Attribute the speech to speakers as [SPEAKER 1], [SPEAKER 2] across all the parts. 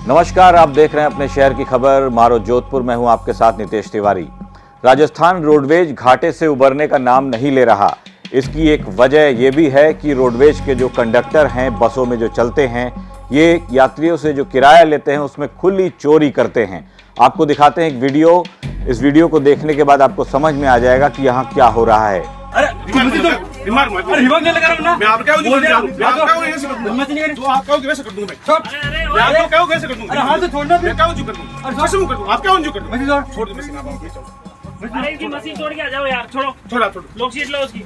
[SPEAKER 1] नमस्कार, आप देख रहे हैं अपने शहर की खबर मारो जोधपुर। मैं हूं आपके साथ नितेश तिवारी। राजस्थान रोडवेज घाटे से उबरने का नाम नहीं ले रहा। इसकी एक वजह यह भी है कि रोडवेज के जो कंडक्टर हैं, बसों में जो चलते हैं, ये यात्रियों से जो किराया लेते हैं उसमें खुली चोरी करते हैं। आपको दिखाते हैं एक वीडियो। इस वीडियो को देखने के बाद आपको समझ में आ जाएगा कि यहाँ क्या हो रहा है।
[SPEAKER 2] अरे दिमाग मत लगा रहा मैं आप क्या हो मैं आपका कैसे कर दूं तो आप क्या कैसे कर दूं मैं आपको क्या कैसे कर दूं अरे हाथ से छोड़ना मैं क्या कर दूं अरे कैसे कर दूं आप क्या कर दूं छोड़ दो मशीन आप
[SPEAKER 3] अरे इसकी मशीन छोड़ के आ जाओ यार। छोड़ो लोग सीट लो उसकी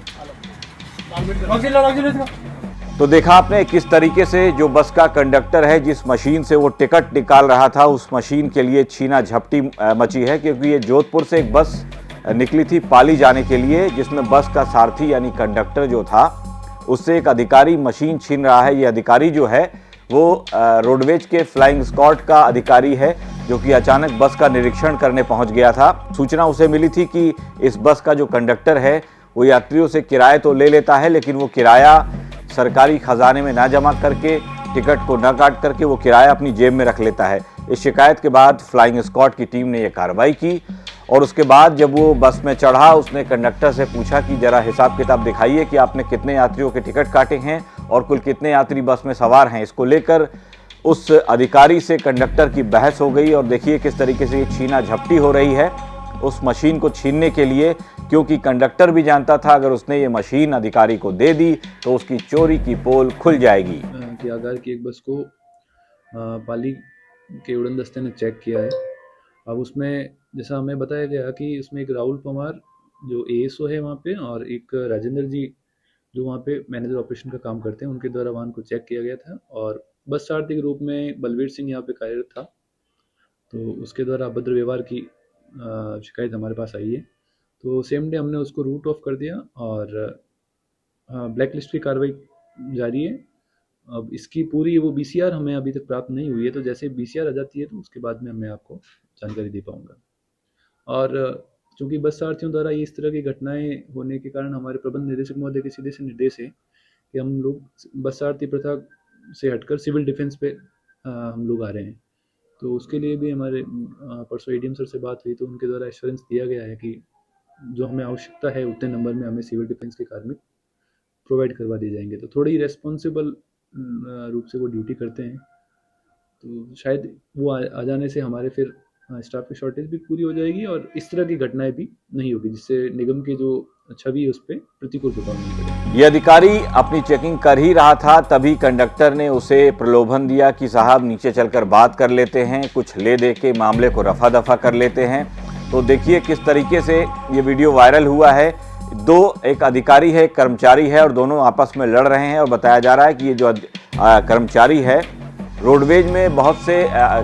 [SPEAKER 1] तो देखा आपने किस तरीके से जो बस का कंडक्टर है, जिस मशीन से वो टिकट निकाल रहा था, उस मशीन के लिए छीना झपटी मची है। क्योंकि ये जोधपुर से एक बस निकली थी पाली जाने के लिए, जिसमें बस का सारथी यानी कंडक्टर जो था उससे एक अधिकारी मशीन छीन रहा है। ये अधिकारी जो है वो रोडवेज के फ्लाइंग स्क्वाड का अधिकारी है, जो कि अचानक बस का निरीक्षण करने पहुंच गया था। सूचना उसे मिली थी कि इस बस का जो कंडक्टर है वो यात्रियों से किराया तो ले लेता है, लेकिन वो किराया सरकारी खजाने में ना जमा करके, टिकट को न काट करके वो किराया अपनी जेब में रख लेता है। इस शिकायत के बाद फ्लाइंग स्क्वाड की टीम ने यह कार्रवाई की और उसके बाद जब वो बस में चढ़ा, उसने कंडक्टर से पूछा कि जरा हिसाब किताब दिखाइए कि आपने कितने यात्रियों के टिकट काटे हैं और कुल कितने यात्री बस में सवार हैं। इसको लेकर उस अधिकारी से कंडक्टर की बहस हो गई और देखिए किस तरीके से ये छीना झपटी हो रही है उस मशीन को छीनने के लिए। क्योंकि कंडक्टर भी जानता था अगर उसने ये मशीन अधिकारी को दे दी तो उसकी चोरी की पोल खुल जाएगी।
[SPEAKER 4] कि आगार की एक बस को पाली के उड़न दस्ते ने चेक किया है। अब उसमें जैसा हमें बताया गया कि उसमें एक राहुल पवार जो एएसओ है वहाँ पे और एक राजेंद्र जी जो वहाँ पे मैनेजर ऑपरेशन का काम करते हैं, उनके द्वारा वाहन को चेक किया गया था और बस सारथी के रूप में बलवीर सिंह यहाँ पे कार्यरत था। तो उसके द्वारा अभद्र व्यवहार की शिकायत हमारे पास आई है। तो सेम डे हमने उसको रूट ऑफ कर दिया और ब्लैक लिस्ट की कार्रवाई जारी है। अब इसकी पूरी वो बीसीआर हमें अभी तक प्राप्त नहीं हुई है, तो जैसे बीसीआर आ जाती है तो उसके बाद में मैं आपको जानकारी दे पाऊँगा। और चूँकि बस सारथियों द्वारा इस तरह की घटनाएं होने के कारण हमारे प्रबंध निदेशक महोदय के सीधे से निर्देश है कि हम लोग बस सारथी प्रथा से हटकर सिविल डिफेंस पे हम लोग आ रहे हैं। तो उसके लिए भी हमारे परसों एडीएम सर से बात हुई तो उनके द्वारा एश्योरेंस दिया गया है कि जो हमें आवश्यकता है उतने नंबर में हमें सिविल डिफेंस के कार्मिक प्रोवाइड करवा दिए जाएंगे। तो थोड़ी रेस्पॉन्सिबल रूप से वो ड्यूटी करते हैं, तो शायद वो आ जाने से हमारे फिर स्टाफ की शॉर्टेज भी पूरी हो जाएगी और इस तरह की घटनाएं भी नहीं होगी, जिससे निगम की जो छवि है उस पर प्रतिकूल प्रभाव नहीं पड़ेगा।
[SPEAKER 1] ये अधिकारी अपनी चेकिंग कर ही रहा था, तभी कंडक्टर ने उसे प्रलोभन दिया कि साहब नीचे चलकर बात कर लेते हैं, कुछ ले दे के मामले को रफा दफा कर लेते हैं। तो देखिए किस तरीके से ये वीडियो वायरल हुआ है। एक अधिकारी है, एक कर्मचारी है और दोनों आपस में लड़ रहे हैं और बताया जा रहा है कि ये जो कर्मचारी है, रोडवेज में बहुत से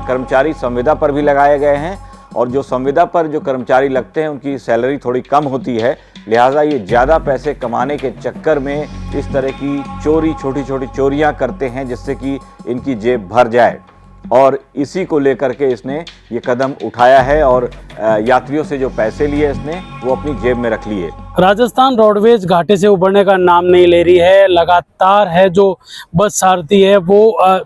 [SPEAKER 1] कर्मचारी संविदा पर भी लगाए गए हैं और जो संविदा पर जो कर्मचारी लगते हैं उनकी सैलरी थोड़ी कम होती है, लिहाजा ये ज़्यादा पैसे कमाने के चक्कर में इस तरह की छोटी छोटी चोरियां करते हैं जिससे कि इनकी जेब भर जाए। और इसी को लेकर के इसने ये कदम उठाया है और यात्रियों से जो पैसे लिए इसने वो अपनी जेब में रख लिए।
[SPEAKER 5] राजस्थान रोडवेज घाटे से उबरने का नाम नहीं ले रही है। लगातार है जो बस सारथी है वो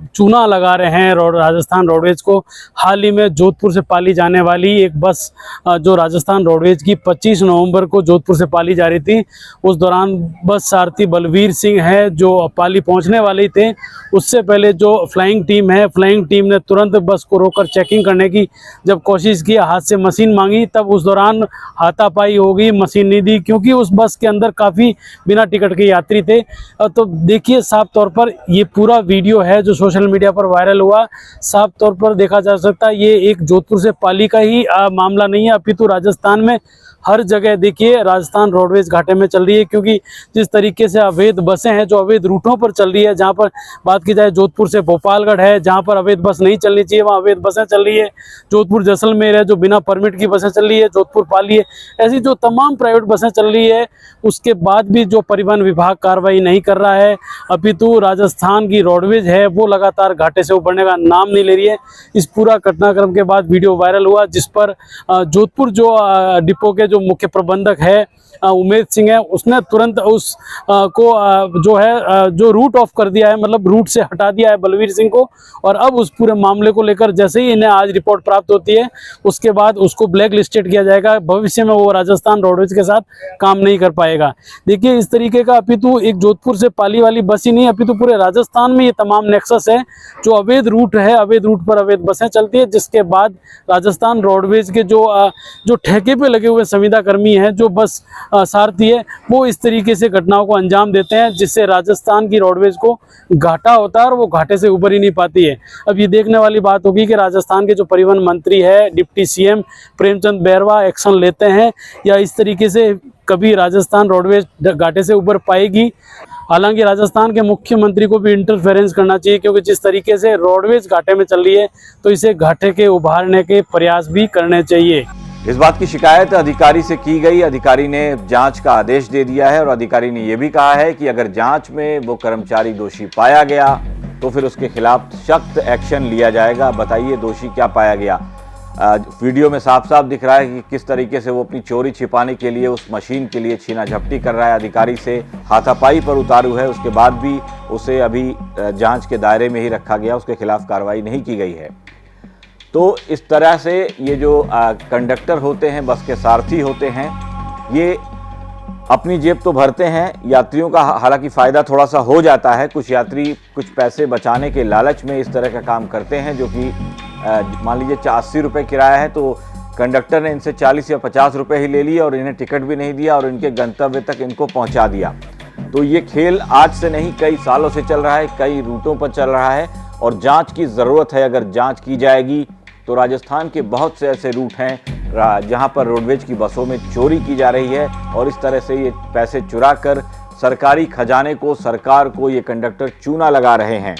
[SPEAKER 5] चूना लगा रहे हैं राजस्थान रोडवेज को। हाल ही में जोधपुर से पाली जाने वाली एक बस जो राजस्थान रोडवेज की 25 नवंबर को जोधपुर से पाली जा रही थी, उस दौरान बस सारथी बलवीर सिंह है जो पाली पहुंचने वाले थे। उससे पहले जो फ्लाइंग टीम है, फ्लाइंग टीम ने तुरंत बस को रोककर चेकिंग करने की जब कोशिश की, हाथ से मशीन मांगी, तब उस दौरान हाथापाई हो गई, मशीन नहीं दी क्योंकि उस बस के अंदर काफ़ी बिना टिकट के यात्री थे। तो देखिए साफ तौर पर ये पूरा वीडियो है जो सोशल मीडिया पर वायरल हुआ, साफ तौर पर देखा जा सकता है ये एक जोधपुर से पाली का ही मामला नहीं है, अपितु राजस्थान में हर जगह देखिए राजस्थान रोडवेज घाटे में चल रही है। क्योंकि जिस तरीके से अवैध बसें हैं जो अवैध रूटों पर चल रही है, जहां पर बात की जाए जोधपुर से भोपालगढ़ है जहां पर अवैध बस नहीं चलनी चाहिए, वहां अवैध बसें चल रही है। जोधपुर जैसलमेर है जो बिना परमिट की बसें चल रही है, जोधपुर पाली है, ऐसी जो तमाम प्राइवेट बसें चल रही है, उसके बाद भी जो परिवहन विभाग कार्रवाई नहीं कर रहा है, अपितु राजस्थान की रोडवेज है वो लगातार घाटे से उबरने का नाम नहीं ले रही है। इस पूरा घटनाक्रम के बाद वीडियो वायरल हुआ जिस पर जोधपुर जो डिपो के जो मुख्य प्रबंधक है उमेश सिंह है, उसने तुरंत उस को जो है जो रूट ऑफ कर दिया है, मतलब रूट से हटा दिया है बलवीर सिंह को। और अब उस पूरे मामले को लेकर जैसे ही इन्हें आज रिपोर्ट प्राप्त होती है उसके बाद उसको ब्लैक लिस्टेड किया जाएगा। भविष्य में वो राजस्थान रोडवेज के साथ काम नहीं कर पाएगा। देखिए इस तरीके का अपितु एक जोधपुर से पाली वाली बस ही नहीं, अपितु पूरे राजस्थान में ये तमाम नेक्सस है जो अवैध रूट है, अवैध रूट पर अवैध बसें चलती है, जिसके बाद राजस्थान रोडवेज के जो ठेके पे लगे हुए संविदा कर्मी हैं, जो बस सारथी है, वो इस तरीके से घटनाओं को अंजाम देते हैं जिससे राजस्थान की रोडवेज को घाटा होता है और वो घाटे से उबर ही नहीं पाती है। अब ये देखने वाली बात होगी कि राजस्थान के जो परिवहन मंत्री है deputy CM Premchand Bairwa action लेते हैं या इस तरीके से कभी राजस्थान रोडवेज घाटे से उबर पाएगी। हालांकि राजस्थान के मुख्यमंत्री को भी इंटरफेरेंस करना चाहिए, क्योंकि जिस तरीके से रोडवेज घाटे में चल रही है तो इसे घाटे के उभारने के प्रयास भी करने चाहिए।
[SPEAKER 1] इस बात की शिकायत अधिकारी से की गई। अधिकारी ने जांच का आदेश दे दिया है और अधिकारी ने यह भी कहा है कि अगर जांच में वो कर्मचारी दोषी पाया गया तो फिर उसके खिलाफ सख्त एक्शन लिया जाएगा। बताइए दोषी क्या पाया गया। वीडियो में साफ साफ दिख रहा है कि किस तरीके से वो अपनी चोरी छिपाने के लिए उस मशीन के लिए छीना झपटी कर रहा है। अधिकारी से हाथापाई पर उतारू है, उसके बाद भी उसे अभी जांच के दायरे में ही रखा गया, उसके खिलाफ कार्रवाई नहीं की गई है। तो इस तरह से ये जो कंडक्टर होते हैं, बस के सारथी होते हैं, ये अपनी जेब तो भरते हैं, यात्रियों का हालांकि फ़ायदा थोड़ा सा हो जाता है। कुछ यात्री कुछ पैसे बचाने के लालच में इस तरह का काम करते हैं, जो कि मान लीजिए 80 रुपये किराया है तो कंडक्टर ने इनसे 40 या 50 रुपये ही ले लिए और इन्हें टिकट भी नहीं दिया और इनके गंतव्य तक इनको पहुंचा दिया। तो ये खेल आज से नहीं, कई सालों से चल रहा है, कई रूटों पर चल रहा है और जांच की ज़रूरत है। अगर जांच की जाएगी तो राजस्थान के बहुत से ऐसे रूट हैं जहां पर रोडवेज की बसों में चोरी की जा रही है और इस तरह से ये पैसे चुरा कर सरकारी खजाने को, सरकार को ये कंडक्टर चूना लगा रहे हैं।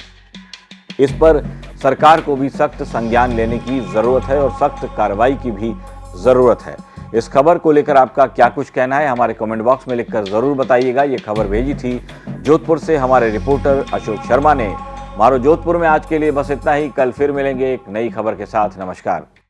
[SPEAKER 1] इस पर सरकार को भी सख्त संज्ञान लेने की ज़रूरत है और सख्त कार्रवाई की भी ज़रूरत है। इस खबर को लेकर आपका क्या कुछ कहना है हमारे कमेंट बॉक्स में लिखकर ज़रूर बताइएगा। ये खबर भेजी थी जोधपुर से हमारे रिपोर्टर अशोक शर्मा ने। मारो जोधपुर में आज के लिए बस इतना ही। कल फिर मिलेंगे एक नई खबर के साथ। नमस्कार।